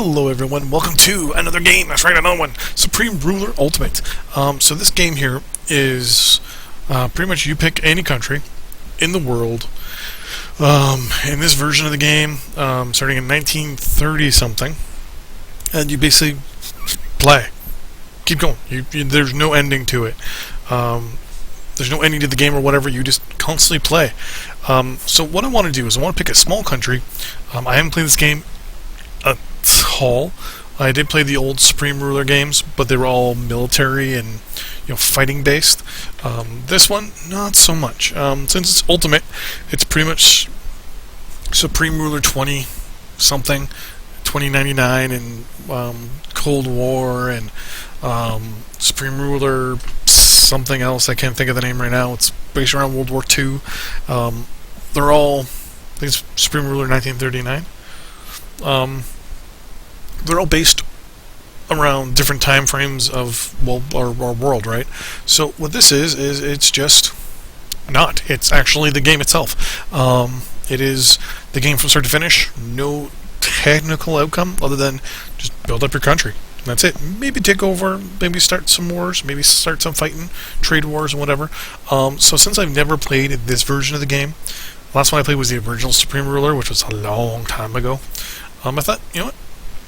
Hello everyone, welcome to another game. That's right, another one. Supreme Ruler Ultimate. So this game here is pretty much you pick any country in the world. In this version of the game, starting in 1930 something, and you basically play. Keep going. There's no ending to it. There's no ending to the game or whatever. You just constantly play. So what I want to do is I want to pick a small country. I haven't played this game all. I did play the old Supreme Ruler games, but they were all military and fighting based. This one, not so much. Since it's Ultimate, it's pretty much Supreme Ruler 20 something, 2099, and Cold War, and Supreme Ruler something else. I can't think of the name right now. It's based around World War II. They're all, I think it's Supreme Ruler 1939. They're all based around different time frames of our world, right? So what this is it's just not. It's actually the game itself. It is the game from start to finish. No technical outcome other than just build up your country. That's it. Maybe take over, maybe start some wars, maybe start some fighting, trade wars and whatever. So since I've never played this version of the game, the last one I played was the original Supreme Ruler, which was a long time ago. I thought, you know what?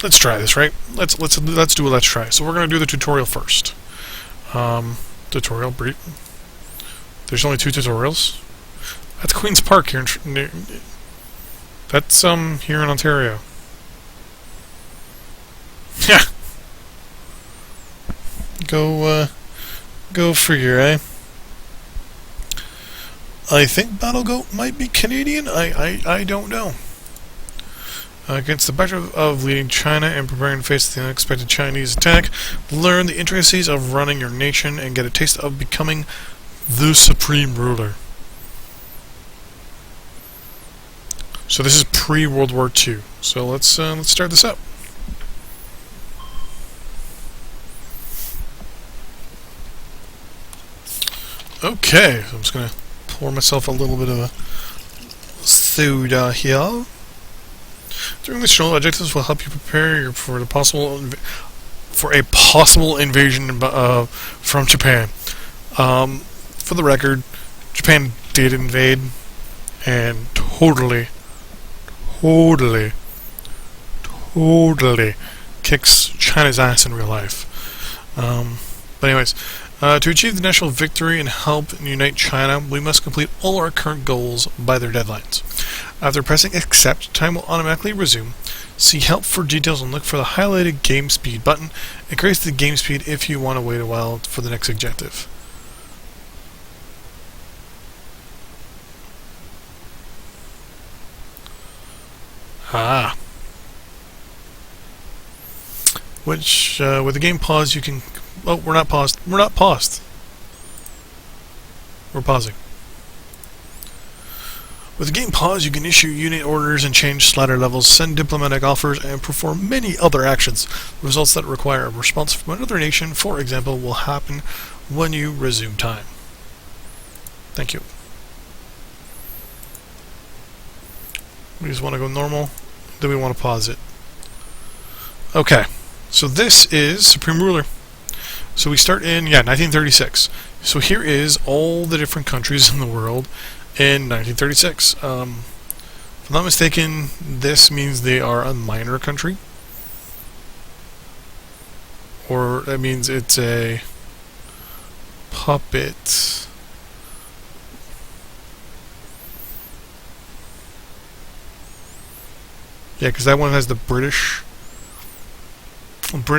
Let's try this, right? Let's do a let's try. So we're gonna do the tutorial first. Tutorial brief. There's only 2 tutorials. That's Queen's Park here that's here in Ontario. Yeah. Go figure, eh? I think Battle Goat might be Canadian. I don't know. Against the backdrop of leading China and preparing to face the unexpected Chinese attack, learn the intricacies of running your nation and get a taste of becoming the Supreme Ruler. So this is pre-World War II. So let's start this up. Okay, so I'm just gonna pour myself a little bit of a soda here. During this show, objectives will help you prepare for a possible invasion from Japan. For the record, Japan did invade and totally kicks China's ass in real life. But anyways, to achieve the national victory and help unite China, we must complete all our current goals by their deadlines. After pressing accept, time will automatically resume. See help for details and look for the highlighted game speed button. Increase the game speed if you want to wait a while for the next objective. Which, with the game paused, you can... Oh, we're not paused. We're not paused. We're pausing. With the game paused, you can issue unit orders and change slider levels, send diplomatic offers, and perform many other actions. Results that require a response from another nation, for example, will happen when you resume time. Thank you. We just want to go normal. Then we want to pause it. Okay. So this is Supreme Ruler. So we start in, 1936. So here is all the different countries in the world in 1936. If I'm not mistaken, this means they are a minor country. Or that means it's a puppet. Yeah, because that one has the British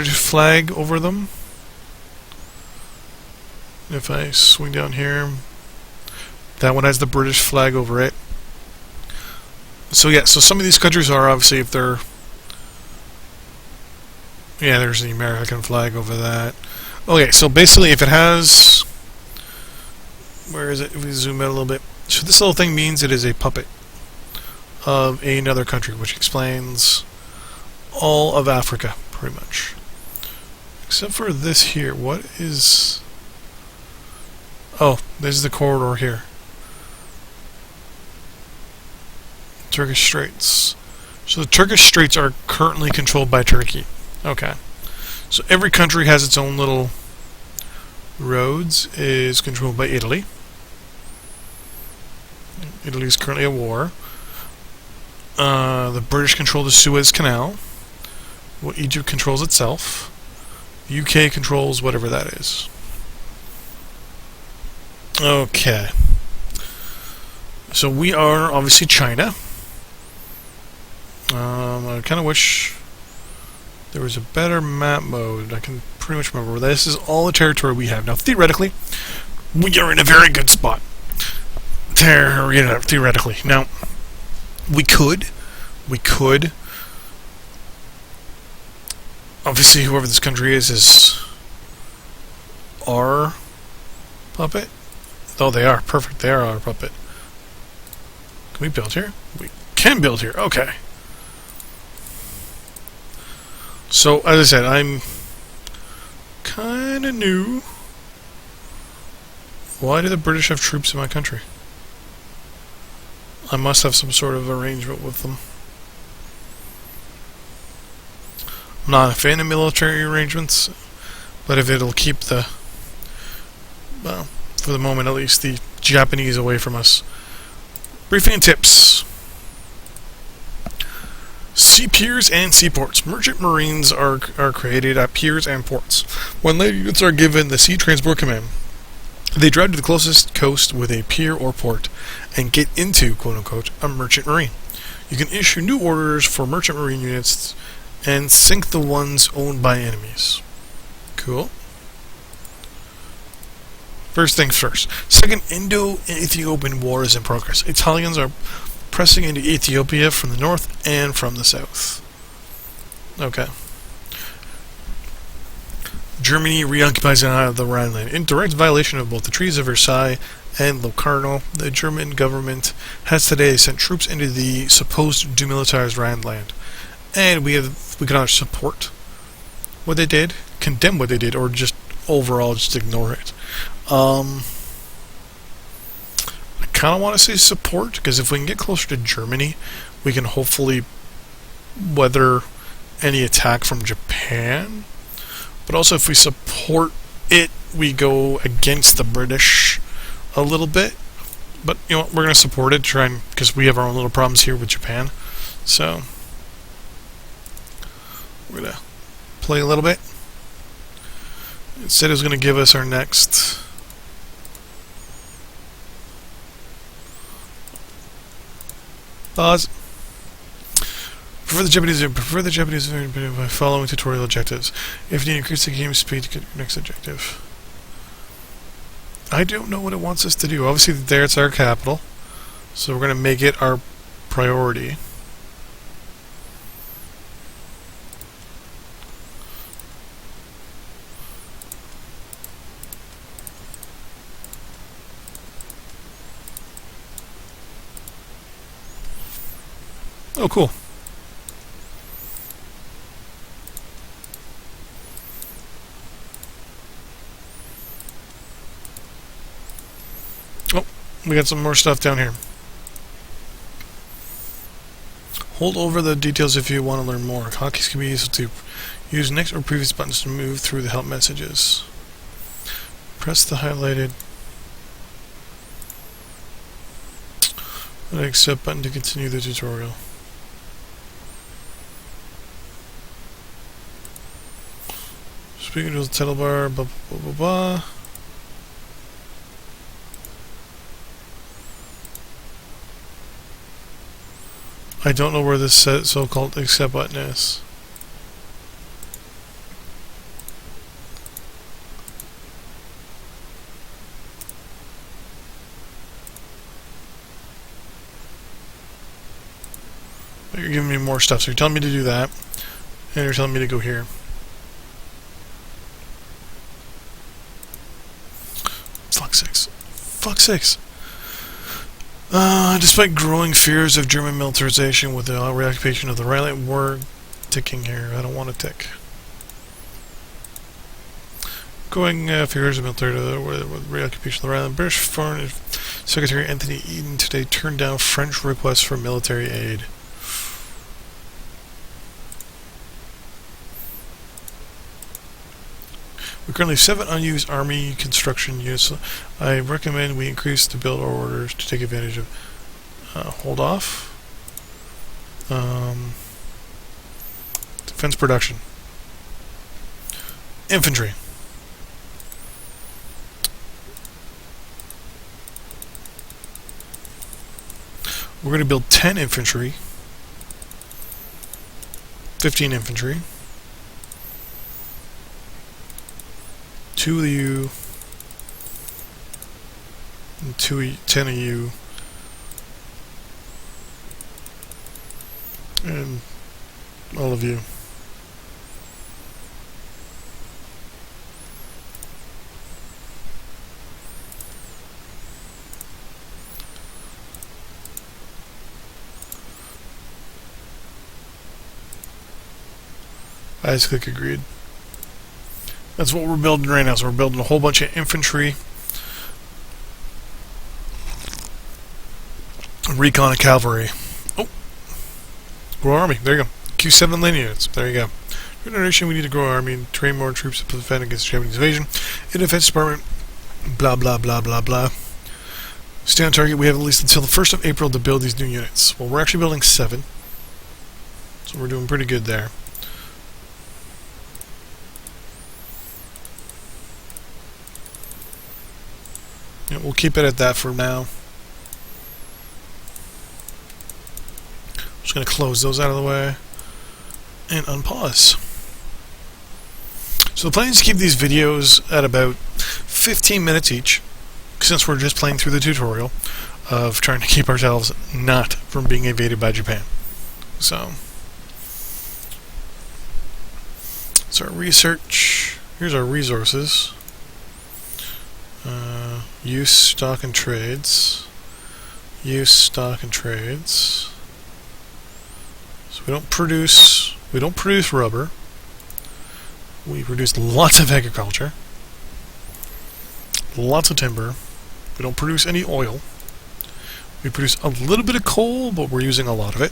flag over them. If I swing down here, that one has the British flag over it. So yeah, so some of these countries are obviously, if they're... Yeah, there's the American flag over that. Okay, so basically if it has... Where is it? If we zoom out a little bit. So this little thing means it is a puppet of another country, which explains all of Africa, pretty much. Except for this here. What is... Oh, this is the corridor here. Turkish Straits. So the Turkish Straits are currently controlled by Turkey. Okay. So every country has its own little roads. Is controlled by Italy. Italy is currently at war. The British control the Suez Canal. Well, Egypt controls itself. The UK controls whatever that is. Okay. So we are obviously China. I kind of wish there was a better map mode. I can pretty much remember. This is all the territory we have. Now, theoretically, we are in a very good spot. Theoretically. Now, we could. Obviously, whoever this country is our puppet. Oh, they are. Perfect. They are our puppet. Can we build here? We can build here. Okay. So, as I said, I'm kind of new. Why do the British have troops in my country? I must have some sort of arrangement with them. I'm not a fan of military arrangements, but if it'll keep the, well, for the moment at least, the Japanese away from us. Briefing and tips. Sea piers and seaports. Merchant marines are created at piers and ports. When land units are given the Sea Transport Command, they drive to the closest coast with a pier or port and get into, quote-unquote, a merchant marine. You can issue new orders for merchant marine units and sink the ones owned by enemies. Cool. First things first. Second, Indo-Ethiopian war is in progress. Italians are pressing into Ethiopia from the north and from the south. Okay. Germany reoccupies the Rhineland. In direct violation of both the Treaties of Versailles and Locarno, the German government has today sent troops into the supposed demilitarized Rhineland. And we can either support what they did, condemn what they did, or just overall just ignore it. I kind of want to say support, because if we can get closer to Germany, we can hopefully weather any attack from Japan. But also, if we support it, we go against the British a little bit. But, you know what, we're going to support it, because we have our own little problems here with Japan. So, we're going to play a little bit. It said it was going to give us our next... Pause. Prefer the Japanese by following tutorial objectives. If you increase the game speed to get your next objective. I don't know what it wants us to do. Obviously, there it's our capital, so we're going to make it our priority. Oh, cool. Oh, we got some more stuff down here. Hold over the details if you want to learn more. Hotkeys can be used to use next or previous buttons to move through the help messages. Press the highlighted accept button to continue the tutorial. Speaking to the title bar, blah blah blah blah. I don't know where this so-called accept button is. But you're giving me more stuff, so you're telling me to do that, and you're telling me to go here. Fuck sakes. Despite growing fears of German militarization with the reoccupation of the Rhineland, we're ticking here. I don't want to tick. Growing fears of military with reoccupation of the Rhineland, British Foreign Secretary Anthony Eden today turned down French requests for military aid. We currently have 7 unused army construction units. I recommend we increase the build orders to take advantage of. Hold off. Defense production. Infantry. We're going to build 10 infantry, 15 infantry, 2 of you, and 10 of you, and all of you. I just click agreed. That's what we're building right now. So we're building a whole bunch of infantry, recon, and cavalry. Oh, grow army. There you go. Q7 lane units. There you go. For generation, we need to grow our army and train more troops to defend against Japanese invasion. In the defense department, blah blah blah blah blah. Stay on target. We have at least until the 1st of April to build these new units. Well, we're actually building 7, so we're doing pretty good there. Yeah, we'll keep it at that for now. Just going to close those out of the way and unpause. So the plan is to keep these videos at about 15 minutes each, since we're just playing through the tutorial of trying to keep ourselves not from being invaded by Japan. So our research. Here's our resources. Use, stock, and trades. Use, stock, and trades. So we don't produce rubber. We produce lots of agriculture, lots of timber. We don't produce any oil. We produce a little bit of coal, but we're using a lot of it.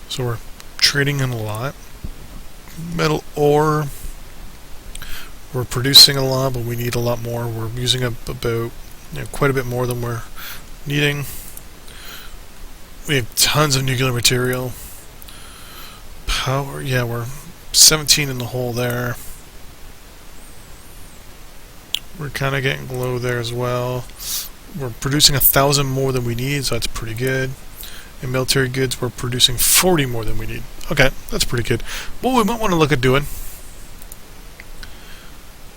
So we're trading in a lot. Metal ore. We're producing a lot, but we need a lot more. We're using about quite a bit more than we're needing. We have tons of nuclear material. Power, yeah, we're 17 in the hole there. We're kind of getting low there as well. We're producing 1,000 more than we need, so that's pretty good. In military goods, we're producing 40 more than we need. Okay, that's pretty good. What we might want to look at doing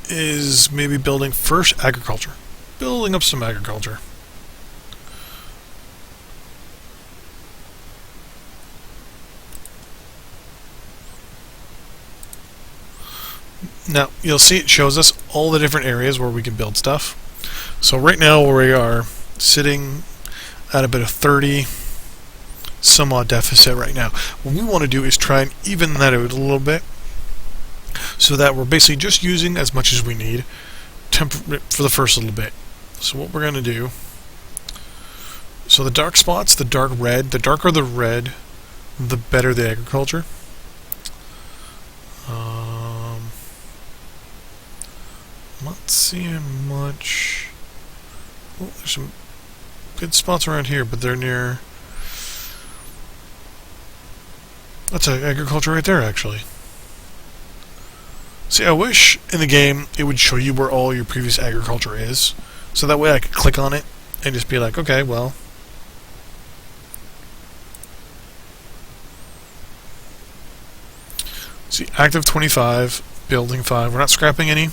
is maybe building first agriculture. Building up some agriculture. Now, you'll see it shows us all the different areas where we can build stuff. So right now we are sitting at about a 30 some odd deficit right now. What we want to do is try and even that out a little bit, so that we're basically just using as much as we need for the first little bit. So what we're going to do, so the dark spots, the dark red, the darker the red, the better the agriculture. I'm not seeing much. Oh, there's some good spots around here, but they're near. That's agriculture right there, actually. See, I wish in the game it would show you where all your previous agriculture is, so that way I could click on it and just be like, okay, well. See, active 25, building 5. We're not scrapping any.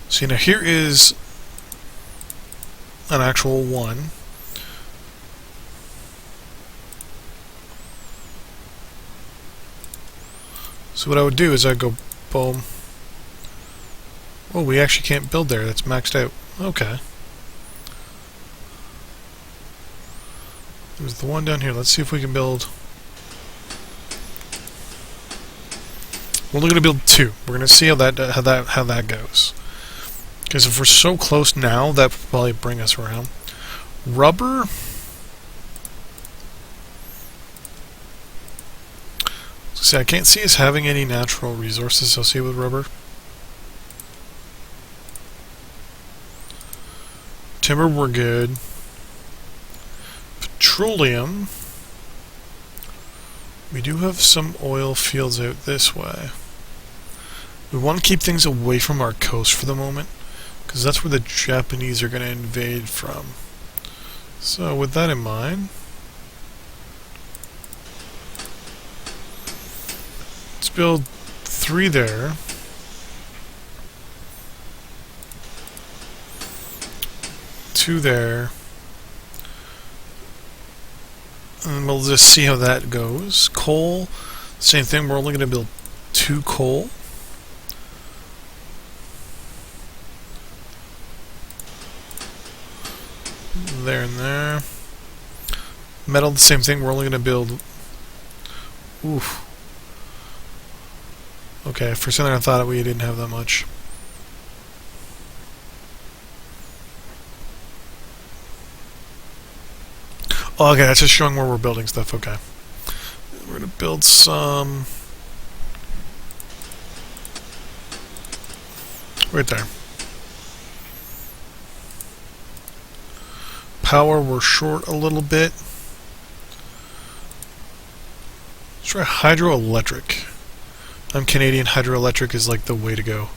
See, now here is an actual 1. So what I would do is I'd go boom. Oh, we actually can't build there. That's maxed out. Okay. There's the one down here. Let's see if we can build. We're only going to build 2. We're going to see how that goes. Because if we're so close now, that would probably bring us around. Rubber. Let's See, I can't see us having any natural resources associated with rubber. Timber, we're good. Petroleum. We do have some oil fields out this way. We want to keep things away from our coast for the moment, because that's where the Japanese are going to invade from. So with that in mind, let's build 3 there. Two there. And we'll just see how that goes. Coal, same thing, we're only going to build 2 coal. There and there. Metal, the same thing, we're only going to build... Oof. Okay, for some reason I thought we didn't have that much. Oh, okay, that's just showing where we're building stuff, okay. We're going to build some... right there. Power, we're short a little bit. Let's try hydroelectric. I'm Canadian, hydroelectric is like the way to go.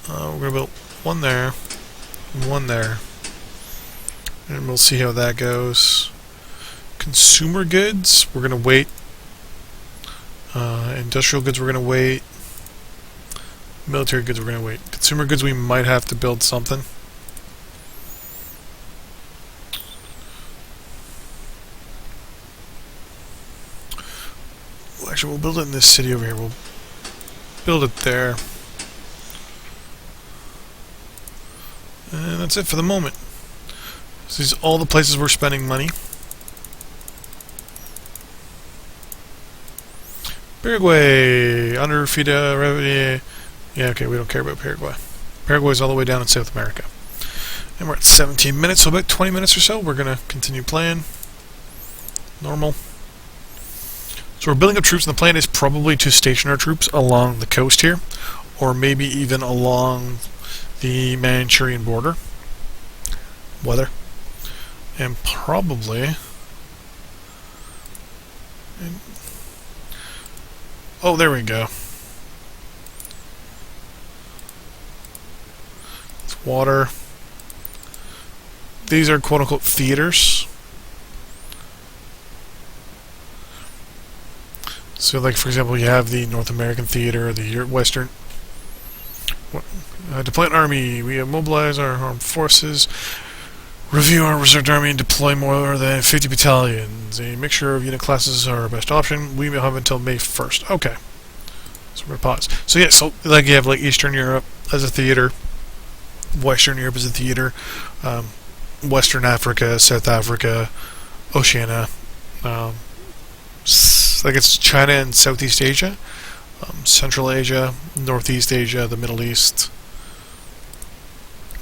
We're going to build 1 there, 1 there. And we'll see how that goes. Consumer goods, we're going to wait. Industrial goods, we're going to wait. Military goods, we're going to wait. Consumer goods, we might have to build something. Well, actually, we'll build it in this city over here. We'll build it there. And that's it for the moment. So these are all the places we're spending money. Paraguay, under FIDA revenue. Yeah, okay, we don't care about Paraguay. Paraguay's all the way down in South America. And we're at 17 minutes, so about 20 minutes or so, we're going to continue playing. Normal. So we're building up troops, and the plan is probably to station our troops along the coast here, or maybe even along the Manchurian border. Weather. And probably... oh, there we go. It's water. These are quote-unquote theaters. So, like, for example, you have the North American theater, the Western... deploy an army. We mobilize our armed forces. Review our reserved army and deploy more than 50 battalions. A mixture of unit classes are our best option. We will have until May 1st. Okay. So we're going to pause. So yeah, so like you have like Eastern Europe as a theater, Western Europe as a theater, Western Africa, South Africa, Oceania, like it's China and Southeast Asia, Central Asia, Northeast Asia, the Middle East.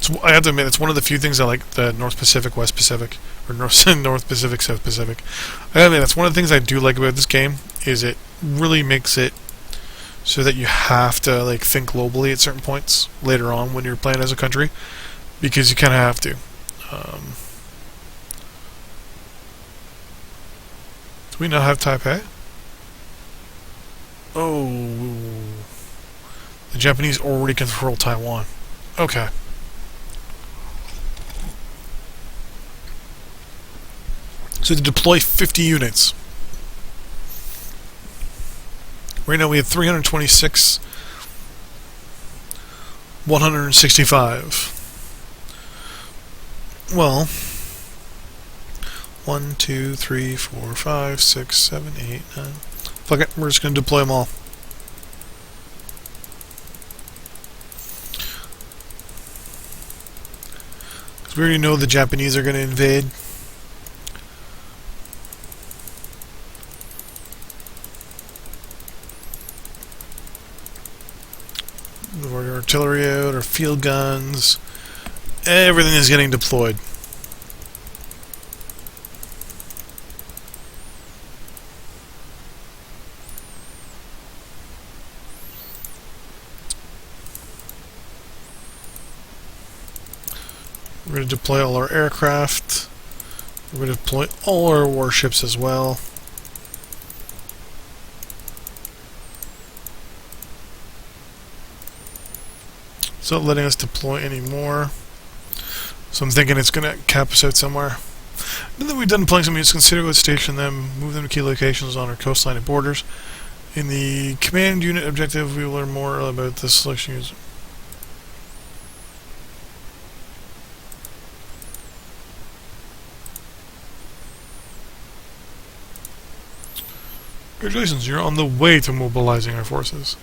So I have to admit, it's one of the few things I like, the North Pacific, West Pacific, or North Pacific, South Pacific. I mean, that's one of the things I do like about this game, is it really makes it so that you have to like think globally at certain points later on when you're playing as a country, because you kind of have to. Do we not have Taipei? Oh, the Japanese already control Taiwan. Okay. So to deploy 50 units. Right now we have 326, 165. Well, 1, 2, 3, 4, 5, 6, 7, 8, 9. Fuck it, we're just going to deploy them all. Because we already know the Japanese are going to invade. Our artillery out, our field guns, everything is getting deployed. We're going to deploy all our aircraft. We're going to deploy all our warships as well. It's not letting us deploy anymore. So I'm thinking it's going to cap us out somewhere. Now that we've done deploying some units, consider what station them, move them to key locations on our coastline and borders. In the command unit objective, we will learn more about the selection user. Congratulations, you're on the way to mobilizing our forces.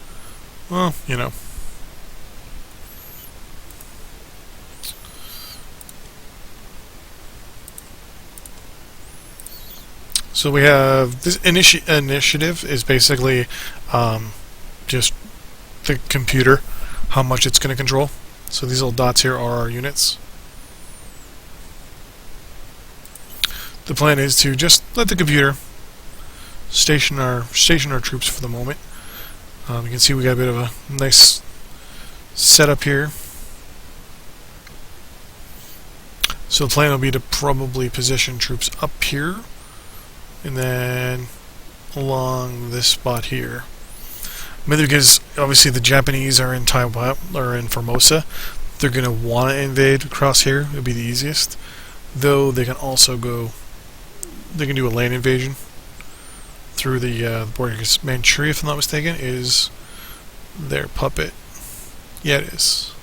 Well, you know. So we have this initiative is basically just the computer, how much it's going to control. So these little dots here are our units. The plan is to just let the computer station our troops for the moment. You can see we got a bit of a nice setup here. So the plan will be to probably position troops up here, and then along this spot here. Mainly because obviously the Japanese are in Taiwan or in Formosa. They're going to want to invade across here. It would be the easiest. Though they can also go. They can do a land invasion through the border. Because Manchuria, if I'm not mistaken, is their puppet. Yeah, it is.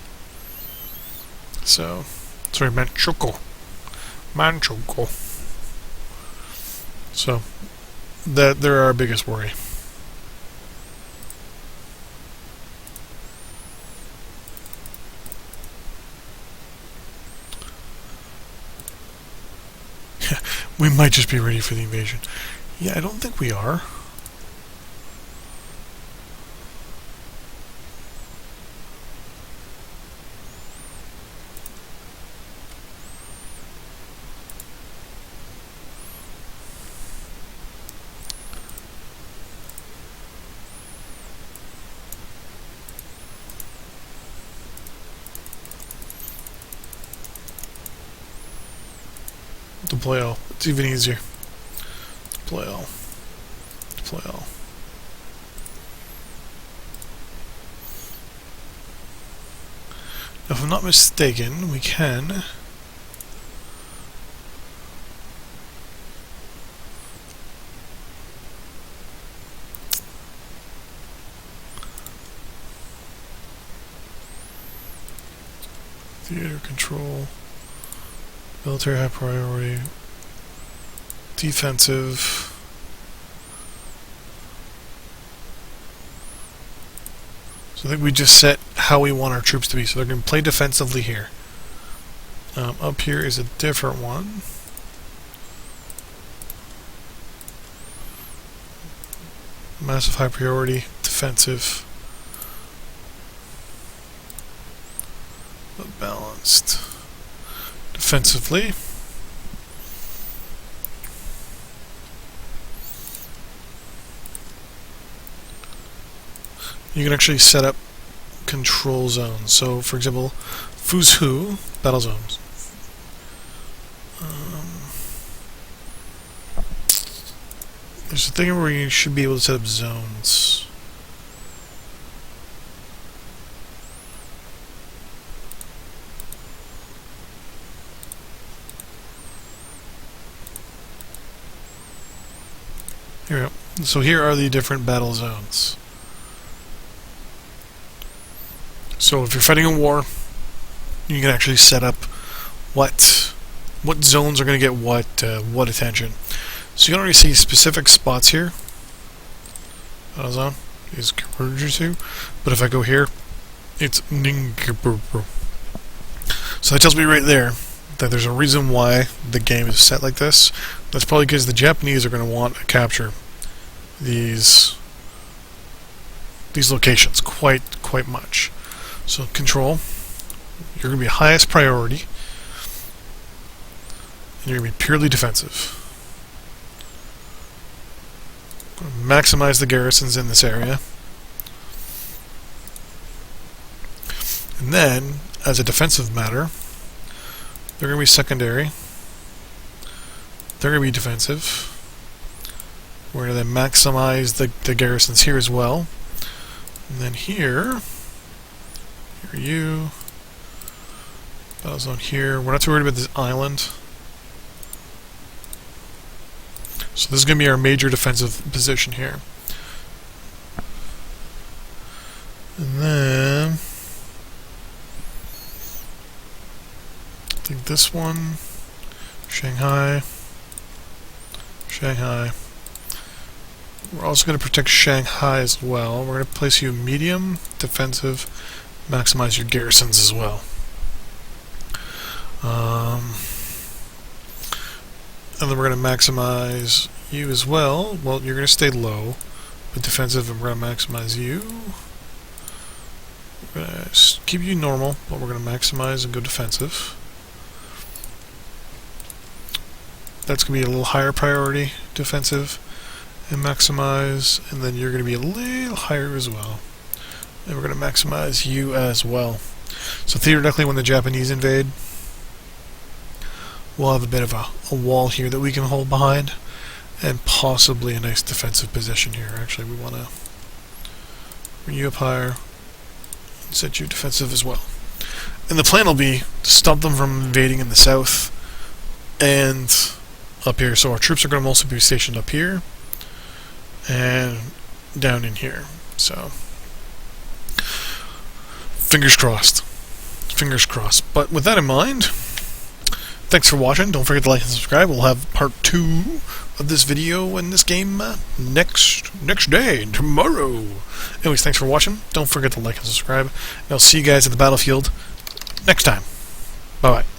So, sorry, Manchukuo. So, they're our biggest worry. We might just be ready for the invasion. Yeah, I don't think we are. Deploy all. It's even easier. Deploy all. Deploy all. Now, if I'm not mistaken, we can theater control. Military high priority. Defensive. So I think we just set how we want our troops to be. So they're going to play defensively here. Up here is a different one. Massive high priority. Defensive. But balanced. Defensively. You can actually set up control zones. So, for example, Fuzhou, battle zones. There's a thing where you should be able to set up zones. Here we go. So here are the different battle zones. So if you're fighting a war, you can actually set up what zones are going to get what attention. So you can already see specific spots here. Battle zone is Kyrgyzstan, but if I go here, it's Ningapur. So that tells me right there that there's a reason why the game is set like this. That's probably because the Japanese are going to want to capture these locations quite much. So control, you're going to be highest priority, and you're going to be purely defensive. Maximize the garrisons in this area. And then, as a defensive matter, They're going to be secondary. They're going to be defensive. We're going to then maximize the garrisons here as well. And then here are you. Battle zone here. We're not too worried about this island. So this is going to be our major defensive position here. And then I think this one, Shanghai. We're also going to protect Shanghai as well. We're going to place you medium, defensive, maximize your garrisons as well. And then we're going to maximize you as well. Well, you're going to stay low, but defensive, and we're going to maximize you. We're going to keep you normal, but we're going to maximize and go defensive. That's going to be a little higher priority, defensive and maximize, and then you're going to be a little higher as well. And we're going to maximize you as well. So theoretically, when the Japanese invade, we'll have a bit of a wall here that we can hold behind, and possibly a nice defensive position here. Actually, we want to bring you up higher and set you defensive as well. And the plan will be to stop them from invading in the south and up here. So our troops are going to mostly be stationed up here and down in here. So fingers crossed. Fingers crossed. But with that in mind, thanks for watching. Don't forget to like and subscribe. We'll have part 2 of this video in this game next day, tomorrow. Anyways, thanks for watching. Don't forget to like and subscribe. And I'll see you guys at the battlefield next time. Bye-bye.